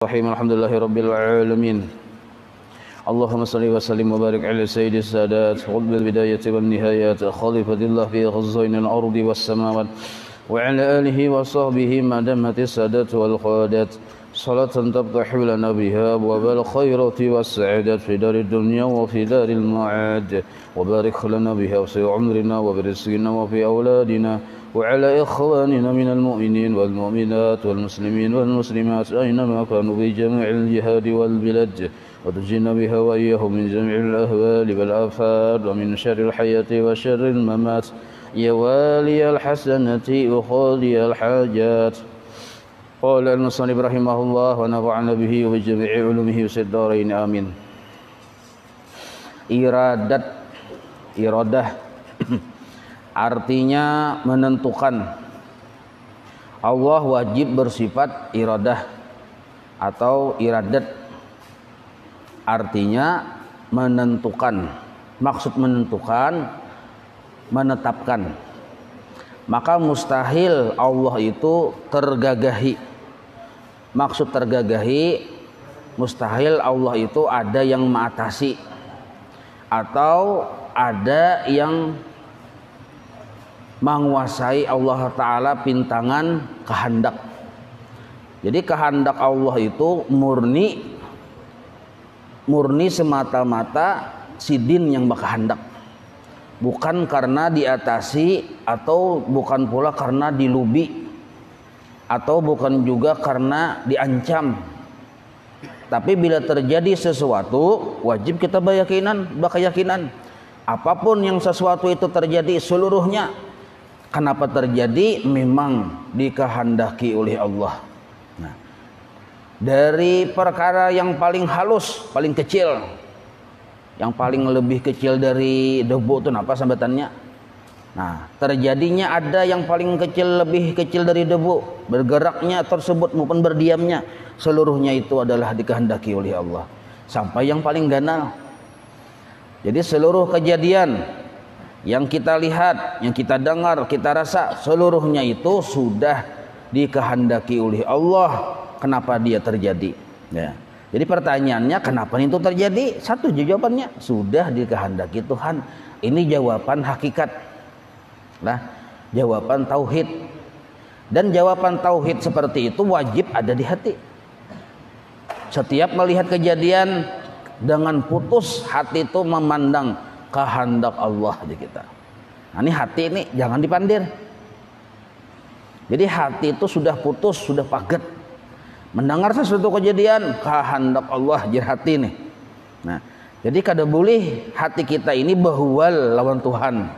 Alhamdulillahi Rabbil Alamin. Allahumma salli wa sallim wa barik ala sayyidi sadat Qutbil bidayati wal nihayat Khalifatillah fi khazainil ardi was samawat Wa ala alihi wa sahbihi madamati sadat wal qadat Salatan tabtahu lana biha wa bal khairati was sa'adat Fi dari dunya wa fi daril ma'ad Wa barik lana biha fi umrina wa birizqina wa fi awladina وعلى إخواننا من المؤمنين والمؤمنات والمسلمين والمسلمات أينما كانوا في جميع الجهاد والبلاد وتجينا بها وإياهم من جميع الأهوال والآفات ومن شر الحياة وشر الممات يا والي الحسنة وخالي الحاجات قال المصنف رحمه الله ونفعنا به وبجميع علومه في الدارين آمين. Iradah artinya menentukan. Allah wajib bersifat iradah atau iradat, artinya menentukan. Maksud menentukan, menetapkan. Maka mustahil Allah itu tergagahi. Maksud tergagahi, mustahil Allah itu ada yang mengatasi atau ada yang menguasai Allah Ta'ala pintangan kehendak. Jadi kehendak Allah itu murni semata-mata sidin yang berkehendak, bukan karena diatasi atau bukan pula karena dilubi atau bukan juga karena diancam. Tapi bila terjadi sesuatu wajib kita berkeyakinan apapun yang sesuatu itu terjadi seluruhnya. Kenapa terjadi? Memang dikehendaki oleh Allah. Nah, dari perkara yang paling halus, paling kecil, yang paling lebih kecil dari debu itu apa sambatannya? Nah, terjadinya ada yang paling kecil, lebih kecil dari debu, bergeraknya tersebut maupun berdiamnya, seluruhnya itu adalah dikehendaki oleh Allah. Sampai yang paling ganal. Jadi seluruh kejadian yang kita lihat, yang kita dengar, kita rasa, seluruhnya itu sudah dikehendaki oleh Allah. Kenapa dia terjadi? Ya. Jadi pertanyaannya, kenapa itu terjadi? Satu jawabannya, sudah dikehendaki Tuhan. Ini jawaban hakikat. Nah, jawaban tauhid. Dan jawaban tauhid seperti itu wajib ada di hati. Setiap melihat kejadian dengan putus hati itu memandang kehendak Allah di kita. Nah, ini hati ini jangan dipandir. Jadi hati itu sudah putus, sudah paget. Mendengar sesuatu kejadian kehendak Allah di hati nih. Nah, jadi kada boleh hati kita ini bahwal lawan Tuhan.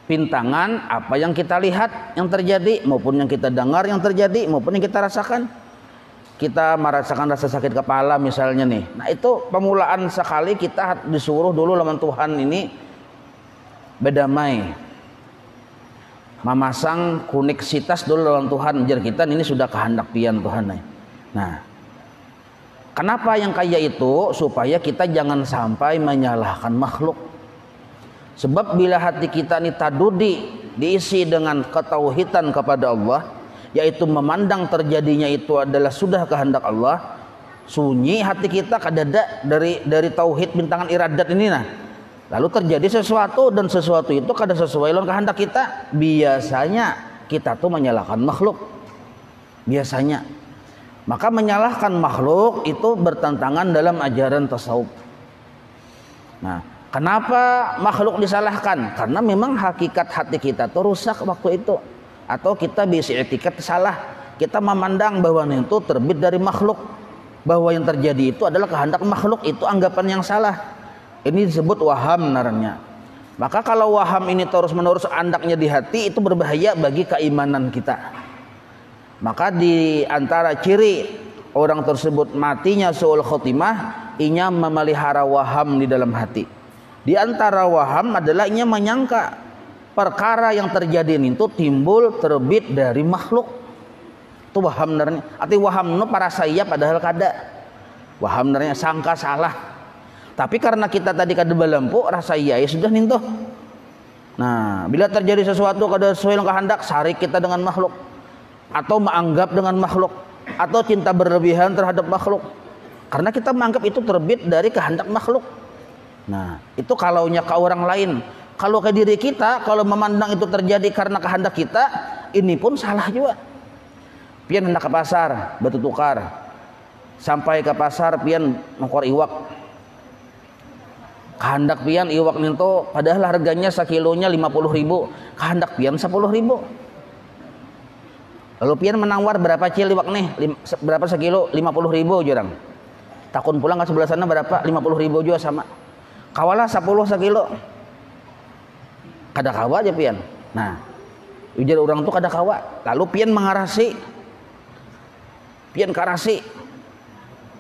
Pintangan apa yang kita lihat yang terjadi maupun yang kita dengar yang terjadi maupun yang kita rasakan. Kita merasakan rasa sakit kepala misalnya nih. Nah, itu pemulaan sekali kita disuruh dulu lawan Tuhan ini berdamai. Memasang koneksitas dulu lawan Tuhan. Jar kita ini sudah kehendak pian Tuhan. Nah, kenapa yang kayak itu? Supaya kita jangan sampai menyalahkan makhluk. Sebab bila hati kita ini tadudi diisi dengan ketauhidan kepada Allah, yaitu memandang terjadinya itu adalah sudah kehendak Allah, sunyi hati kita kadada dari tauhid bintangan iradat ini. Nah, lalu terjadi sesuatu dan sesuatu itu kada sesuai dengan kehendak kita, biasanya kita tuh menyalahkan makhluk. Biasanya. Maka menyalahkan makhluk itu bertentangan dalam ajaran tasawuf. Nah, kenapa makhluk disalahkan? Karena memang hakikat hati kita tuh rusak waktu itu. Atau kita bisa etiket salah, kita memandang bahwa itu terbit dari makhluk, bahwa yang terjadi itu adalah kehendak makhluk, itu anggapan yang salah. Ini disebut waham naranya. Maka kalau waham ini terus menerus andaknya di hati, itu berbahaya bagi keimanan kita. Maka di antara ciri orang tersebut matinya su'ul khotimah, inya memelihara waham di dalam hati. Di antara waham adalah inya menyangka perkara yang terjadi itu timbul terbit dari makhluk. Itu waham narnya. Arti waham itu para saya padahal kada. Waham narnya sangka salah. Tapi karena kita tadi kada balampu rasa iya ya sudah nintuh. Nah, bila terjadi sesuatu kada sesuai dengan kehendak, sarik kita dengan makhluk atau menganggap dengan makhluk. atau cinta berlebihan terhadap makhluk. Karena kita menganggap itu terbit dari kehendak makhluk. Nah, itu kalaunya ke orang lain. Kalau ke diri kita, kalau memandang itu terjadi karena kehendak kita, ini pun salah juga. Pian hendak ke pasar, batu tukar. Sampai ke pasar pian nukar iwak. Kehendak pian iwak ninto padahal harganya sekilonya 50.000, kehendak pian 10.000. Lalu pian menawar berapa cil iwak nih? Berapa sekilo? 50.000 jurang. Takun pulang ke sebelah sana berapa? 50.000 juga sama. Kawalah 10 sekilo. Kada kawa aja pian. Nah, ujar orang tuh kada kawa. Lalu pian mengarasi. Pian karasi.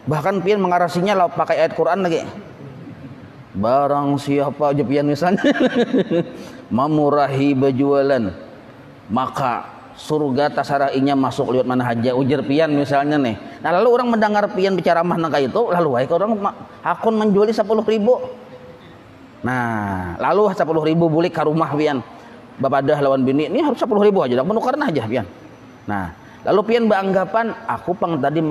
Bahkan pian mengarasinya pakai ayat Quran lagi. Barang siapa aja pian misalnya memurahi berjualan, maka surga tasarainya masuk lewat mana aja, ujar pian misalnya nih. Nah lalu orang mendengar pian bicara mana kayak itu, lalu orang akun menjual 10.000. Nah lalu 10.000 balik ke rumah pian, bapak dah lawan bini, ini harus 10.000 aja, dah menukar aja pian. Nah lalu pian beranggapan aku pang tadi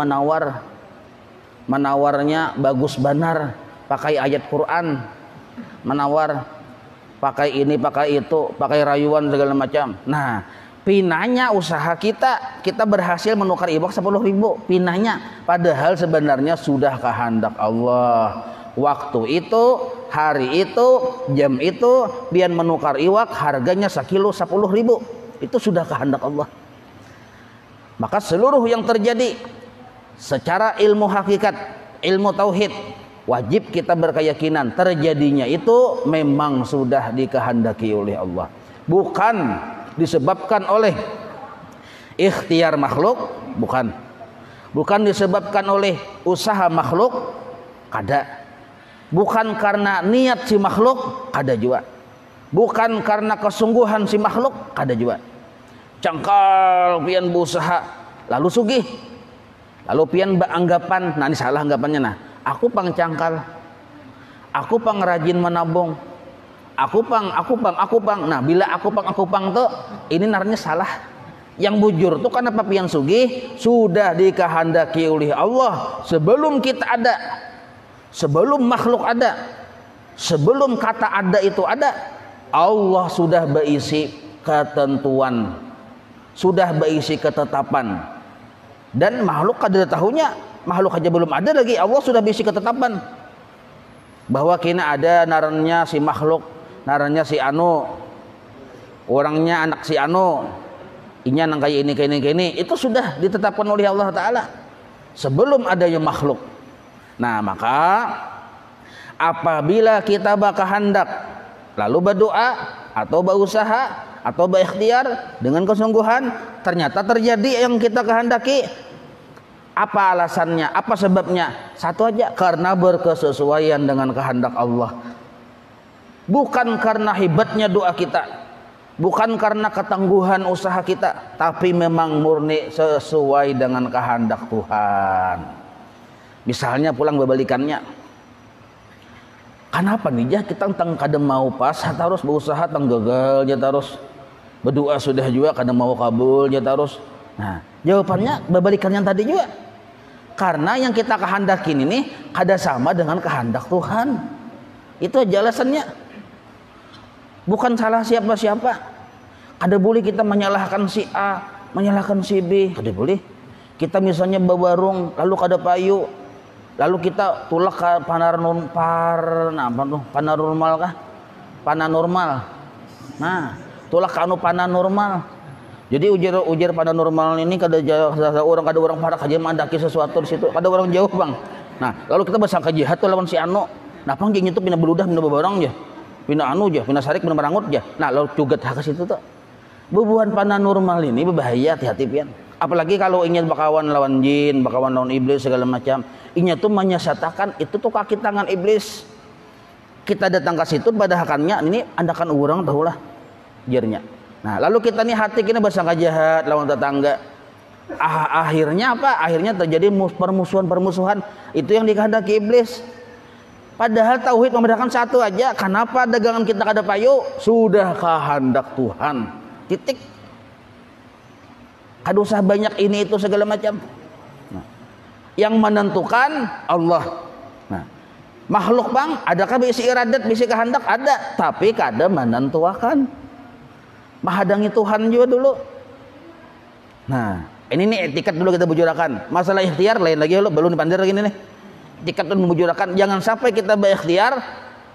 menawarnya bagus benar, pakai ayat Quran, menawar pakai ini pakai itu, pakai rayuan segala macam. Nah pinanya usaha kita berhasil menukar iwak 10.000 pinanya, padahal sebenarnya sudah kehendak Allah. Waktu itu, hari itu, jam itu pian menukar iwak harganya sekilo 10.000, itu sudah kehendak Allah. Maka seluruh yang terjadi secara ilmu hakikat, ilmu tauhid, wajib kita berkeyakinan terjadinya itu memang sudah dikehendaki oleh Allah, bukan disebabkan oleh ikhtiar makhluk, bukan disebabkan oleh usaha makhluk, kada, bukan karena niat si makhluk, kada juga, bukan karena kesungguhan si makhluk, kada juga. Cangkal pian berusaha lalu sugih, lalu pian beranggapan, nah ini salah anggapannya. Nah aku pang cangkal, aku pang rajin menabung, aku pang. Nah bila aku pang tuh ini narnya salah. Yang bujur tuh karena pian sugih sudah dikehendaki oleh Allah sebelum kita ada, sebelum makhluk ada, sebelum kata ada itu ada, Allah sudah berisi ketentuan, sudah berisi ketetapan. Dan makhluk kada tahunya, makhluk aja belum ada lagi, Allah sudah berisi ketetapan bahwa kini ada narannya si makhluk, narannya si anu, orangnya anak si anu, inya nang kayak ini, itu sudah ditetapkan oleh Allah Ta'ala sebelum adanya makhluk. Nah maka apabila kita berkehendak lalu berdoa atau berusaha atau berikhtiar dengan kesungguhan, ternyata terjadi yang kita kehendaki, apa alasannya, apa sebabnya? Satu aja, karena berkesesuaian dengan kehendak Allah, bukan karena hebatnya doa kita, bukan karena ketangguhan usaha kita, tapi memang murni sesuai dengan kehendak Tuhan. Misalnya pulang berbalikannya, kenapa nih kita tentang kadang mau pas harus berusaha tang gagal ya terus, berdoa sudah juga kadang mau kabul ya terus. Nah jawabannya berbalikan yang tadi juga, karena yang kita kehendakin ini kada sama dengan kehendak Tuhan. Itu aja alasannya, bukan salah siapa-siapa. Kada boleh kita menyalahkan si A, menyalahkan si B, kada boleh. Kita misalnya berwarung lalu kada payu, lalu kita tulak ke pananormal. Nah, tulak ke anu pananormal. Jadi ujar pananormal ini kada orang pada kajian mandaki sesuatu di situ, kada orang jauh bang. Nah, lalu kita bersangka jahat tuh lawan si anu. Nah, pang dia nyetup pina beludah, pina bebarang aja, pina anu aja, pina sarik, pina merangut aja. Nah, lalu cugat ke situ tuh. Bubuhan pananormal ini berbahaya, hati-hati pian. Apalagi kalau ingin bakawan lawan jin, bakawan lawan iblis segala macam. Inya tuh menyatakan itu tuh kaki tangan iblis. Kita datang ke situ pada hakannya ini andakan orang tahulah jernya. Nah lalu kita nih hati kita bersangka jahat lawan tetangga. Akhirnya apa? Akhirnya terjadi permusuhan. Itu yang dikehendaki iblis. Padahal tauhid membedakan satu aja. Kenapa dagangan kita kada payu? Sudah kehendak Tuhan. Titik. Kada usah banyak ini itu segala macam. Yang menentukan Allah. Nah, makhluk bang, adakah bisi iradat, bisi kehendak? Ada, tapi kada menentukan. Menghadangi Tuhan juga dulu. Nah, ini nih etikat dulu kita bujurakan. Masalah ikhtiar lain lagi lo, belum dipandir lagi nih. Etikat dan membujurakan, jangan sampai kita berikhtiar,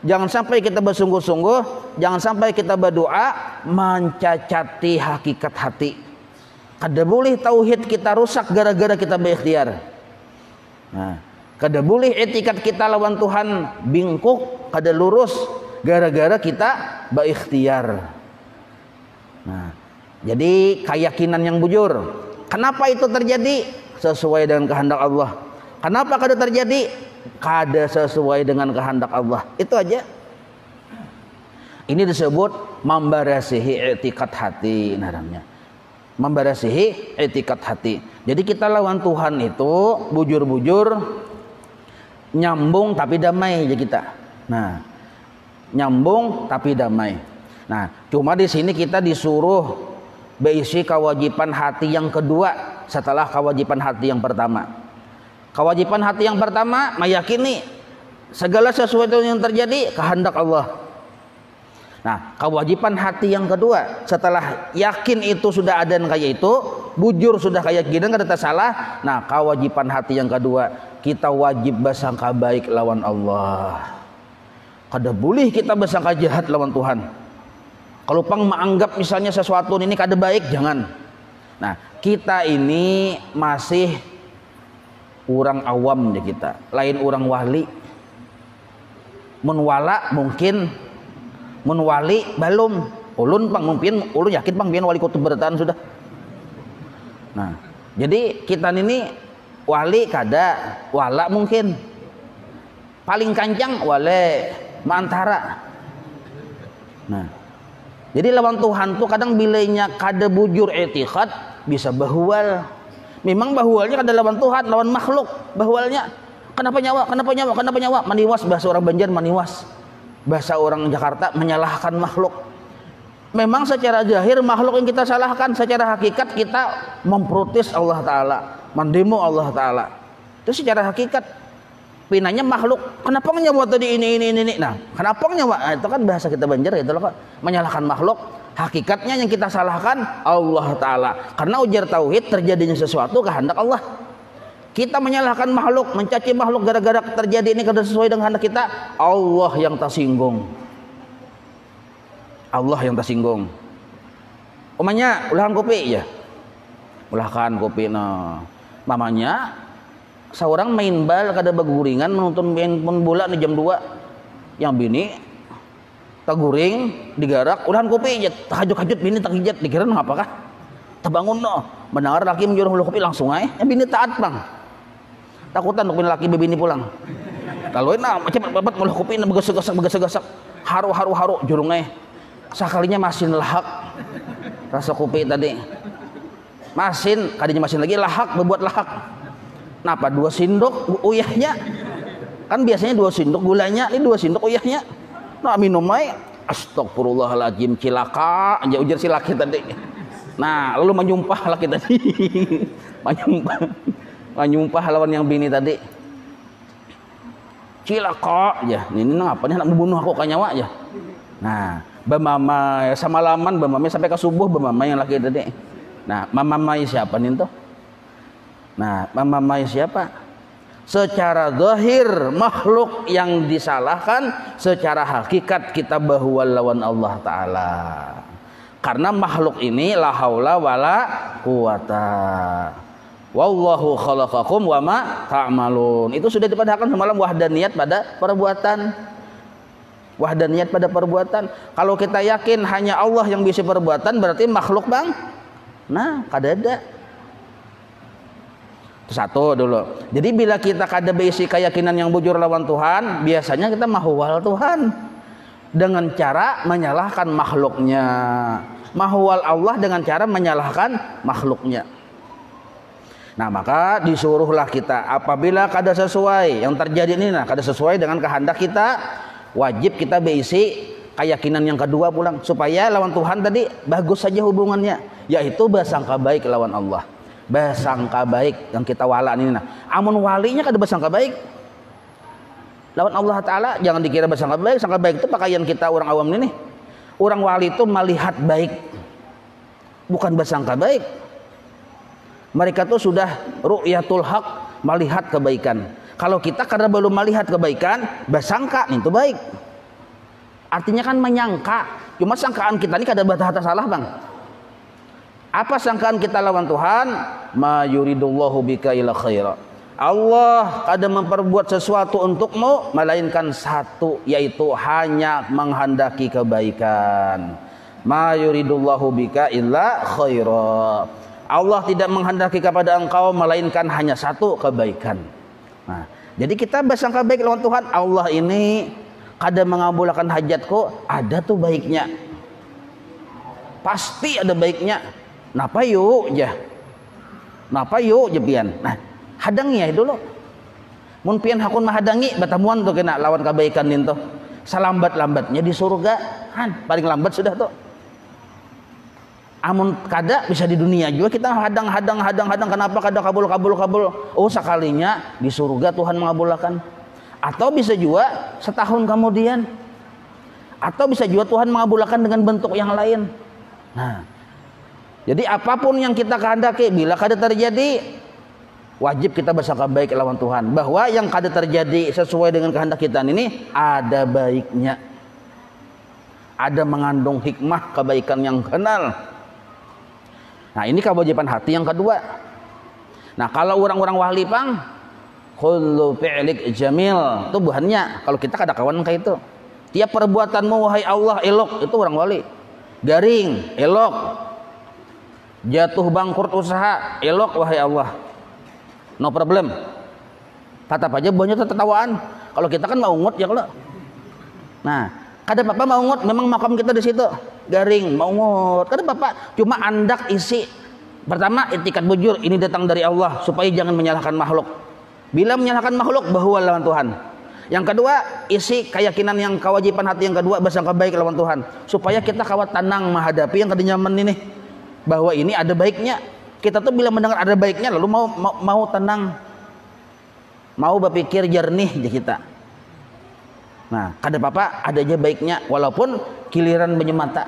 jangan sampai kita bersungguh-sungguh, jangan sampai kita berdoa mencacati hakikat hati. Kada boleh tauhid kita rusak gara-gara kita berikhtiar. Nah, kada boleh etikat kita lawan Tuhan bingkuk, kada lurus gara-gara kita berikhtiar. Nah, jadi keyakinan yang bujur. Kenapa itu terjadi? Sesuai dengan kehendak Allah. Kenapa kada terjadi? Kada sesuai dengan kehendak Allah. Itu aja. Ini disebut membarasihi etikat hati namanya. Membarasihi etikat hati. Jadi kita lawan Tuhan itu bujur-bujur, nyambung tapi damai aja kita. Nah, nyambung tapi damai. Nah, cuma di sini kita disuruh berisi kewajiban hati yang kedua setelah kewajiban hati yang pertama. Kewajiban hati yang pertama meyakini segala sesuatu yang terjadi kehendak Allah. Nah, kewajiban hati yang kedua setelah yakin itu sudah ada dan kayak itu, bujur sudah kayak gini kada salah. Nah, kewajiban hati yang kedua, kita wajib bersangka baik lawan Allah. Kada boleh kita bersangka jahat lawan Tuhan. Kalau pang menganggap misalnya sesuatu ini kada baik, jangan. Nah, kita ini masih orang awam ya kita, lain orang wali. Menwala mungkin, menwali belum. Ulun pang mungkin, ulun yakin pang biar wali kutub bertahan sudah. Nah, jadi kita ini wali kada, wala mungkin. Paling kancang wale mantara. Nah, jadi lawan Tuhan tuh kadang bilainya kada bujur etikad bisa bahwal. Memang bahwalnya kada lawan Tuhan, lawan makhluk bahwalnya. Kenapa nyawa? Kenapa nyawa? Kenapa nyawa? Maniwas, bahasa orang Banjar maniwas. Bahasa orang Jakarta menyalahkan makhluk. Memang secara zahir makhluk yang kita salahkan, secara hakikat kita memprotes Allah Ta'ala, mendemo Allah Ta'ala. Itu secara hakikat. Pinanya makhluk, kenapa nyawa tadi ini. Nah, kenapa nyawa? Nah, itu kan bahasa kita Banjar gitu loh, menyalahkan makhluk. Hakikatnya yang kita salahkan Allah Ta'ala. Karena ujar tauhid terjadinya sesuatu kehendak Allah. Kita menyalahkan makhluk, mencaci makhluk gara-gara terjadi ini kada sesuai dengan kehendak kita. Allah yang tersinggung. Allah yang tersinggung. Umanya ulahan kopi ya. Ulahan kopi nah. Mamanya seorang main bal kada baguringan menonton main bola di jam 2. Yang bini taguring digarak ulahan kopi aja tahajud bini takijat dikira ngapakah? Terbangun no. Mendengar laki menyuruh ulu kopi langsung aja. Yang bini taat bang. Takutan untuk laki bini pulang. Kalau enak cepat babat mulut kopi begasak haru jurungnya. Sekalinya masin lahak rasa kopi tadi. Masin kadinya masin lagi lahak berbuat lahak. Kenapa 2 sendok uyahnya? Kan biasanya 2 sendok gulanya, ini 2 sendok uyahnya. Nah minum aja. Astagfirullahaladzim, cilaka aja ujar si laki tadi. Nah lalu menyumpah laki tadi. menyumpah lawan yang bini tadi. Cilaka ya, ini ngapa nih nak membunuh aku kan nyawa ya. Nah bamama sama laman bamama sampai ke subuh bamama yang laki tadi. Nah mama siapa nih tuh? Nah, mamai siapa? Secara zahir makhluk yang disalahkan, secara hakikat kita bahwa lawan Allah Ta'ala. Karena makhluk ini la haula wala quwata. Wallahu khalaqakum wa ma ta'malun. Itu sudah dipadahkan semalam wahdaniyat pada perbuatan. Wahdaniyat pada perbuatan. Kalau kita yakin hanya Allah yang bisa perbuatan, berarti makhluk bang? Nah, kada ada. Satu dulu. Jadi bila kita kada berisi keyakinan yang bujur lawan Tuhan, biasanya kita mahwal Tuhan dengan cara menyalahkan makhluknya. Mahwal Allah dengan cara menyalahkan makhluknya. Nah maka disuruhlah kita apabila kada sesuai yang terjadi ini, nah kada sesuai dengan kehendak kita, wajib kita berisi keyakinan yang kedua pulang supaya lawan Tuhan tadi bagus saja hubungannya, yaitu bersangka baik lawan Allah. Basangka baik yang kita wala ini. Nah, amun walinya kada basangka baik lawan Allah Ta'ala, jangan dikira basangka baik. Sangka baik itu pakaian kita orang awam ini. Orang wali itu melihat baik, bukan basangka baik. Mereka tuh sudah ru'yatul haq, melihat kebaikan. Kalau kita karena belum melihat kebaikan, basangka itu baik. Artinya kan menyangka. Cuma sangkaan kita ini kada batahata salah, Bang. Apa sangkaan kita lawan Tuhan? Ma yuridullahu bika ila khaira. Allah kada memperbuat sesuatu untukmu melainkan satu, yaitu hanya menghendaki kebaikan. Ma yuridullahu bika illa khaira. Allah tidak menghendaki kepada engkau melainkan hanya satu, kebaikan. Nah, jadi kita bersangka baik lawan Tuhan. Allah ini kada mengabulkan hajatku, ada tuh baiknya. Pasti ada baiknya. Napa yuk ya? Napa yuk jepian? Nah, hadangi ya dulu. Mun pian hakun mahadangi batamuan tuh kena lawan kebaikan ninto. Salambat-lambatnya di surga, kan paling lambat sudah tuh. Amun kada bisa di dunia juga kita hadang kenapa kada kabul. Oh sekalinya di surga Tuhan mengabulkan. Atau bisa juga setahun kemudian. Atau bisa juga Tuhan mengabulkan dengan bentuk yang lain. Nah, jadi apapun yang kita kehendaki bila kada terjadi, wajib kita bersangka baik lawan Tuhan bahwa yang kada terjadi sesuai dengan kehendak kita ini ada baiknya. Ada mengandung hikmah kebaikan yang kenal. Nah, ini kewajiban hati yang kedua. Nah, kalau orang-orang wali pang kullu fi'lik jamil, itu buhannya. Kalau kita kada kawan kayak itu. Tiap perbuatanmu wahai Allah elok, itu orang wali. Garing, elok. Jatuh bangkrut usaha, elok wahai Allah. No problem. Tetap aja buahnya tertawaan. Kalau kita kan mau ngut ya kalau. Nah, kada apa-apa mau ngut, memang makam kita di situ. Garing, mau ngut. Kada apa-apa, cuma andak isi. Pertama, itikat bujur, ini datang dari Allah supaya jangan menyalahkan makhluk. Bila menyalahkan makhluk, bahwa lawan Tuhan. Yang kedua, isi keyakinan yang kewajiban hati yang kedua, bersangka baik lawan Tuhan, supaya kita kawat tenang menghadapi yang kada nyaman ini. Bahwa ini ada baiknya. Kita tuh bila mendengar ada baiknya lalu mau tenang. Mau berpikir jernih aja kita. Nah, kada apa-apa, ada aja baiknya walaupun giliran menyemata.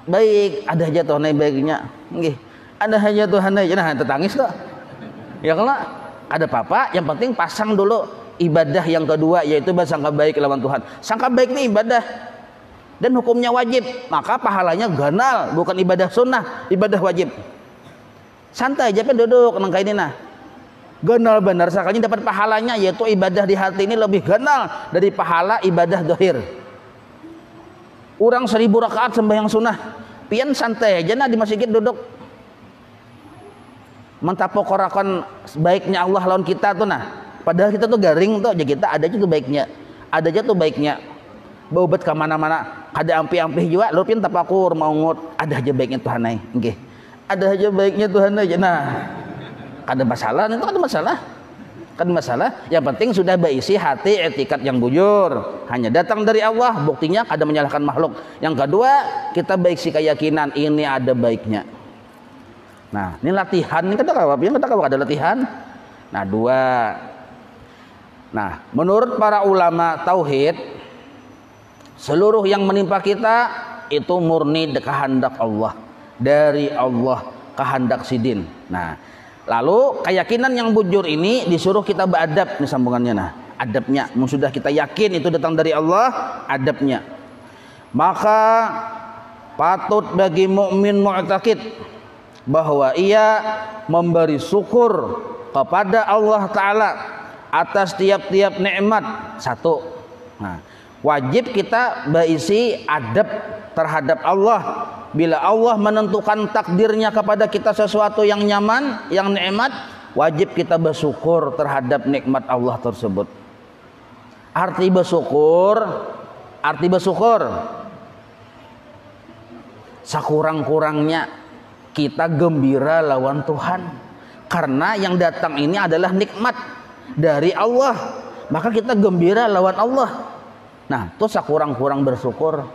Baik, ada aja Tuhan baiknya. Nggih. Ada aja Tuhan aja nah tetangis tuh. Ya kalau ada apa-apa, yang penting pasang dulu ibadah yang kedua yaitu bersangka baik lawan Tuhan. Sangka baik ini ibadah dan hukumnya wajib, maka pahalanya ganal, bukan ibadah sunnah, ibadah wajib. Santai aja kan duduk nang kaini nah. Ganal benar sekali dapat pahalanya yaitu ibadah di hati ini lebih ganal dari pahala ibadah dohir. Orang 1000 rakaat sembahyang sunnah, pian santai aja nah di masjid duduk. Mentapokorakan baiknya Allah lawan kita tuh nah. Padahal kita tuh garing tuh aja kita ada aja tuh baiknya. Ada aja tuh baiknya. Baubat ke mana-mana, ada ampi-ampi juga, lu pian tapakur mau ngut, ada aja baiknya Tuhan ai. Nggih. Ada aja baiknya Tuhan aja. Nah, kada masalah, itu kada masalah. Kada masalah. Yang penting sudah berisi hati etikat yang bujur. Hanya datang dari Allah, buktinya kada menyalahkan makhluk. Yang kedua, kita berisi keyakinan ini ada baiknya. Nah, ini latihan, ini kada kawap, yang kada kawap ada latihan. Nah, dua. Nah, menurut para ulama tauhid, seluruh yang menimpa kita itu murni kehendak Allah, dari Allah, kehendak sidin. Nah, lalu keyakinan yang bujur ini disuruh kita beradab, ini sambungannya. Nah, adabnya, sudah kita yakin itu datang dari Allah, adabnya. Maka patut bagi mukmin mu'taqid bahwa ia memberi syukur kepada Allah Ta'ala atas tiap-tiap nikmat. Satu, nah, wajib kita berisi adab terhadap Allah. Bila Allah menentukan takdirnya kepada kita sesuatu yang nyaman, yang nikmat, wajib kita bersyukur terhadap nikmat Allah tersebut. Arti bersyukur sekurang-kurangnya kita gembira lawan Tuhan, karena yang datang ini adalah nikmat dari Allah, maka kita gembira lawan Allah. Nah, itu sekurang-kurang bersyukur.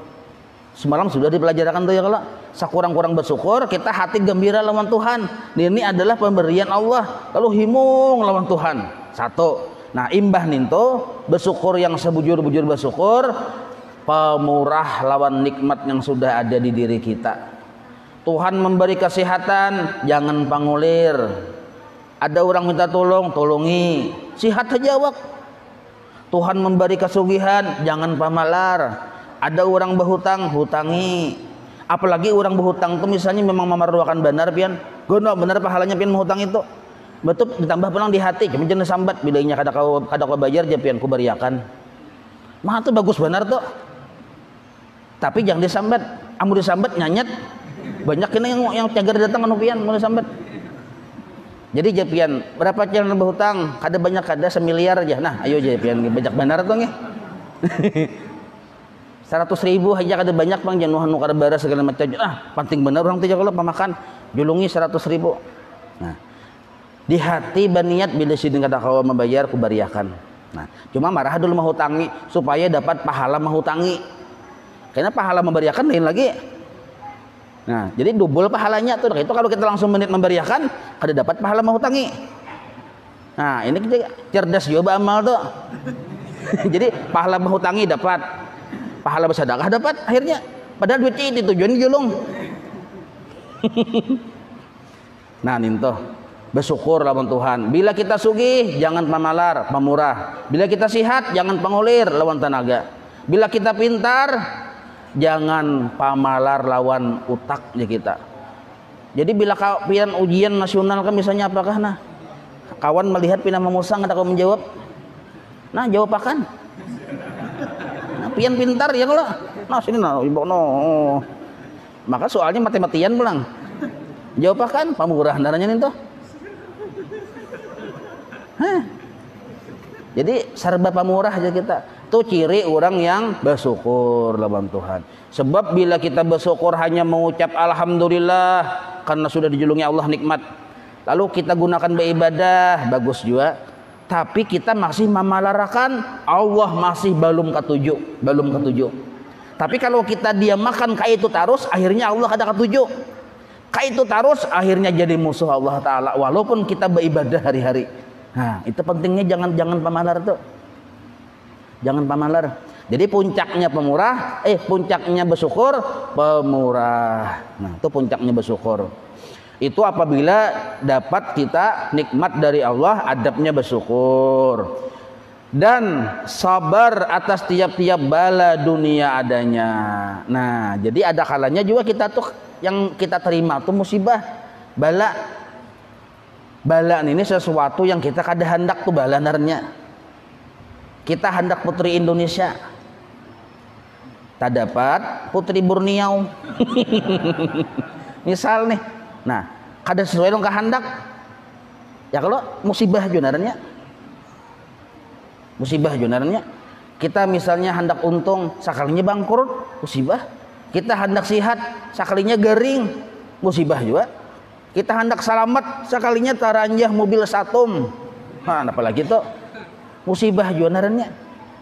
Semalam sudah dipelajarakan tuh ya kalau sakurang-kurang bersyukur, kita hati gembira lawan Tuhan. Ini adalah pemberian Allah. Lalu himung lawan Tuhan. Satu. Nah, imbah ninto bersyukur yang sebujur-bujur bersyukur, pemurah lawan nikmat yang sudah ada di diri kita. Tuhan memberi kesehatan, jangan pangulir. Ada orang minta tolong, tolongi. Sihat saja wak. Tuhan memberi kesugihan, jangan pamalar. Ada orang berhutang, hutangi. Apalagi orang berhutang itu misalnya memang memerlukan benar pian, gono benar pahalanya pian menghutang itu. Betul ditambah pulang di hati, cuma jangan sambat bilangnya kada kau bayar je pian ku beriakan. Mah itu bagus benar tuh. Tapi jangan disambat, amun disambat nyanyet. Banyak kena yang cagar datang anu pian mau disambat. Jadi je pian, berapa jalan berhutang? Kada banyak kada 1 miliar aja. Nah, ayo je pian banyak benar tuh nge. 100.000 aja kada banyak bang jangan nu kada bara segala macam. Penting bener orang teh kalau pemakan julungi 100.000. Nah, di hati berniat bila sidin kada kawa membayar ku bariakan. Nah, cuma marah dulu mau hutangi supaya dapat pahala menghutangi. Karena pahala memberiakan lain lagi. Nah, jadi double pahalanya tuh. Itu kalau kita langsung menit memberiakan kada dapat pahala menghutangi. Nah, ini kita cerdas juga amal tuh. Jadi pahala menghutangi dapat, pahala bersedekah dapat akhirnya. Padahal duit itu tujuan julung. Nah, ninto bersyukur lawan Tuhan. Bila kita sugih jangan pamalar, pemurah. Bila kita sihat jangan pangulir lawan tenaga. Bila kita pintar jangan pamalar lawan utaknya kita. Jadi bila pian ujian nasional kan misalnya apakah nah kawan melihat pina memusang ada kau menjawab. Nah, jawab akan. Pian pintar ya kalau nah sini nah ibu no maka soalnya mati-matian pulang jawab kan pamurah darahnya nih tuh. Jadi serba pamurah aja kita tuh ciri orang yang bersyukur lawan Tuhan. Sebab bila kita bersyukur hanya mengucap alhamdulillah karena sudah dijulungi Allah nikmat, lalu kita gunakan beribadah bagus juga, tapi kita masih memalarakan Allah masih belum ketujuh. Tapi kalau kita diamakan kayak itu terus, akhirnya Allah ada ketujuh. Kayak itu terus, akhirnya jadi musuh Allah Taala. Walaupun kita beribadah hari-hari. Nah, itu pentingnya jangan pamalar tuh. Jangan pamalar. Jadi puncaknya pemurah, puncaknya bersyukur, pemurah. Nah, itu puncaknya bersyukur. Itu apabila dapat kita nikmat dari Allah, adabnya bersyukur dan sabar atas tiap-tiap bala dunia adanya. Nah, jadi ada kalanya juga kita tuh yang kita terima tuh musibah, bala ini sesuatu yang kita kada hendak tuh bala narnya. Kita hendak putri Indonesia, tak dapat putri Borneo. Misal nih. Nah, kada sesuai dengan kehendak. Ya kalau musibah junarnya. Kita misalnya hendak untung, sakalinya bangkrut, musibah. Kita hendak sihat, sakalinya garing, musibah juga. Kita hendak selamat, sakalinya taranjah mobil satum. Nah, apalagi itu musibah junarnya.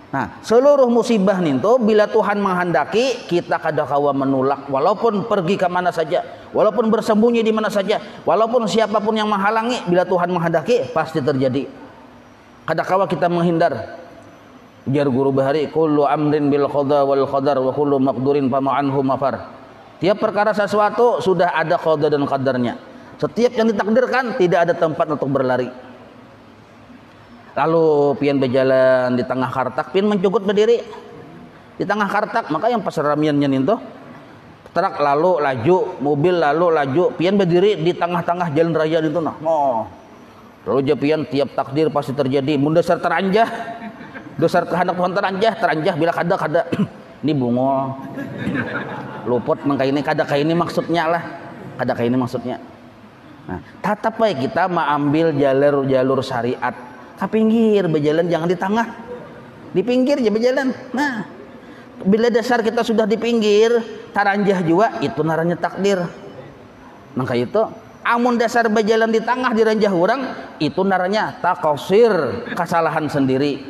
Nah, seluruh musibah ninto bila Tuhan menghendaki kita kada kawa menolak, walaupun pergi ke mana saja, walaupun bersembunyi di mana saja, walaupun siapapun yang menghalangi, bila Tuhan menghendaki pasti terjadi. Kada kawa kita menghindar. Ujar guru bahari, kullu amrin bil qada wal qadar wa kullu maqdurin fama anhu mafar. Tiap perkara sesuatu sudah ada qada dan qadarnya. Setiap yang ditakdirkan tidak ada tempat untuk berlari. Lalu pian berjalan di tengah kartak, pian mencugut berdiri di tengah kartak, maka yang pas ramiannya itu truk lalu laju, mobil lalu laju, pian berdiri di tengah-tengah jalan raya itu nah. Oh. Lalu pian tiap takdir pasti terjadi, mun dasar teranjah, dasar kehendak Tuhan teranjah bila kada ini bungol. Luput mangka ini kada kayak ini maksudnya lah. Kada kayak ini maksudnya. Nah, tetap baik kita mengambil jalur syariat. Ke pinggir berjalan, jangan di tengah, di pinggir aja berjalan. Nah, bila dasar kita sudah di pinggir, taranjah juga itu naranya takdir. Maka itu amun dasar berjalan di tengah di ranjah orang, itu naranya takosir, kesalahan sendiri.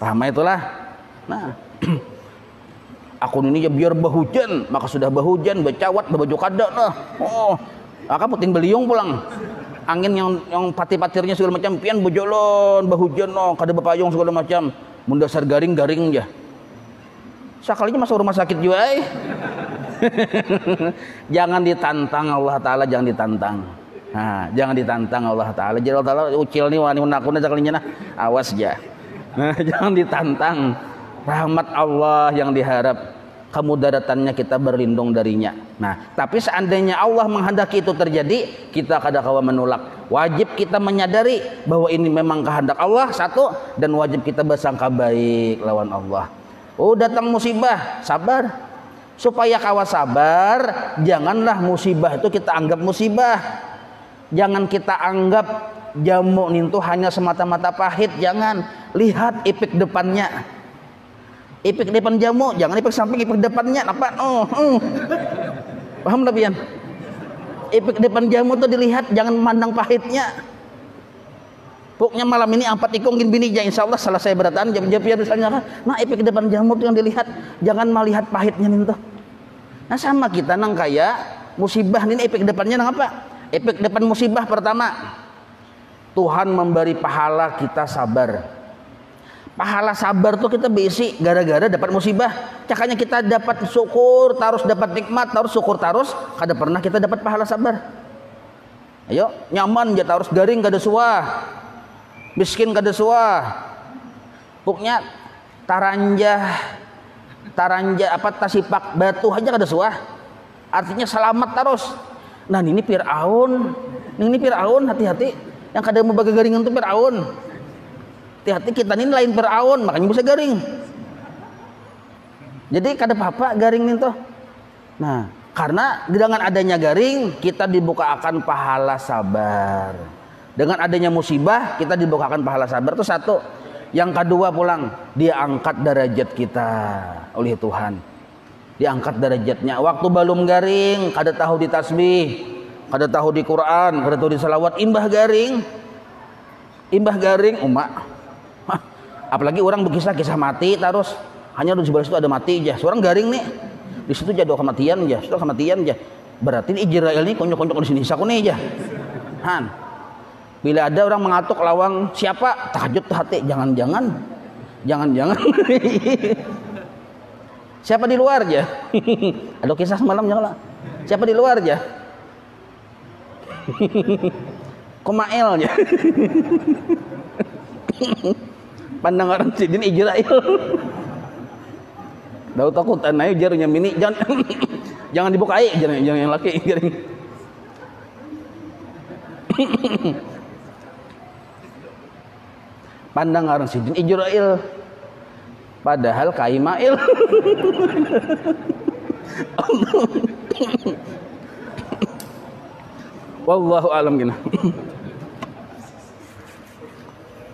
Paham itulah. Nah, akun ini ya biar bahujan, maka sudah bahujan, bacawat, baju kada nah. Oh, aka puting beliung pulang. Angin yang pati-patirnya segala macam pian bojolon, bahujan no, kada bepayung segala macam. Mun dasar garing-garing ya. Sakalinya masuk rumah sakit juga Jangan ditantang Allah Ta'ala, jangan ditantang. Nah, jangan ditantang Allah Ta'ala. Jadi Allah Ta'ala ucil nih wani unakuna sakalinya nah, awas ya. Nah, jangan ditantang. Rahmat Allah yang diharap, kemudaratannya kita berlindung darinya. Nah, tapi seandainya Allah menghendaki itu terjadi, kita kadang-kala menolak. Wajib kita menyadari bahwa ini memang kehendak Allah satu, dan wajib kita bersangka baik lawan Allah. Oh, datang musibah, sabar. Supaya kawa sabar, janganlah musibah itu kita anggap musibah. Jangan kita anggap jamu itu hanya semata-mata pahit, jangan. Lihat ipik depannya. Ipik depan jamu, jangan ipik samping, ipik depannya apa? Paham tak pian? Ipik depan jamu tuh dilihat, jangan memandang pahitnya. Pokoknya malam ini ampat ikung gin bini ya insyaallah selesai berataan jam pian misalnya. Nah, ipik depan jamu tuh yang dilihat, jangan melihat pahitnya nih. Nah, sama kita nang kaya musibah ini ipik depannya nang apa? Ipik depan musibah pertama, Tuhan memberi pahala kita sabar. Pahala sabar tuh kita bisi gara-gara dapat musibah. Cakanya kita dapat syukur, terus dapat nikmat, terus syukur terus, kada pernah kita dapat pahala sabar. Ayo, nyaman ya terus garing kada suah. Miskin kada suah. Pokoknya taranjah apa tasipak batu aja kada suah. Artinya selamat terus. Nah, ini Firaun. Ini Firaun, hati-hati. Yang kada mau bagi garingan itu Firaun. Hati-hati kita ini lain Firaun, makanya bisa garing. Jadi kada apa-apa garing itu. Nah, karena dengan adanya garing kita dibukakan pahala sabar. Dengan adanya musibah kita dibukakan pahala sabar itu satu. Yang kedua pulang, dia angkat derajat kita oleh Tuhan. Diangkat derajatnya. Waktu belum garing, kada tahu di tasbih, kada tahu di Quran, kada tahu di salawat, imbah garing, umak. Apalagi orang berkisah-kisah mati terus hanya di sebelah situ ada mati aja. Seorang garing nih di situ jadi kematian aja, sudah kematian aja. Berarti Israel ini konyol-konyol di sini saku nih aja. Han. Bila ada orang mengatuk lawang siapa tahajud hati, jangan-jangan siapa di luar aja. Ada kisah semalam janganlah. Siapa di luar aja? Komael aja. Pandang orang sidin Israel. Dau takutan ayo jarnya mini jangan dibukai jangan yang laki garing. Pandang orang sidin Israel. Padahal Kaimail. Wallahu alam gina.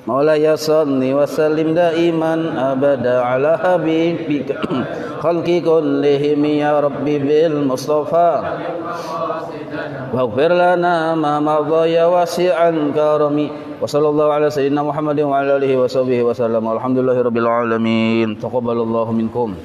Maulaya salli wa sallim daiman abada ala habibika khalqi kullihim ya rabbi bil mustafa waghfir lana ma madha ya wasi'an karami wa sallallahu ala sayyidina Muhammadin wa ala alihi wa sahbihi wa sallam alhamdulillahi rabbil alamin taqabbalallahu minkum.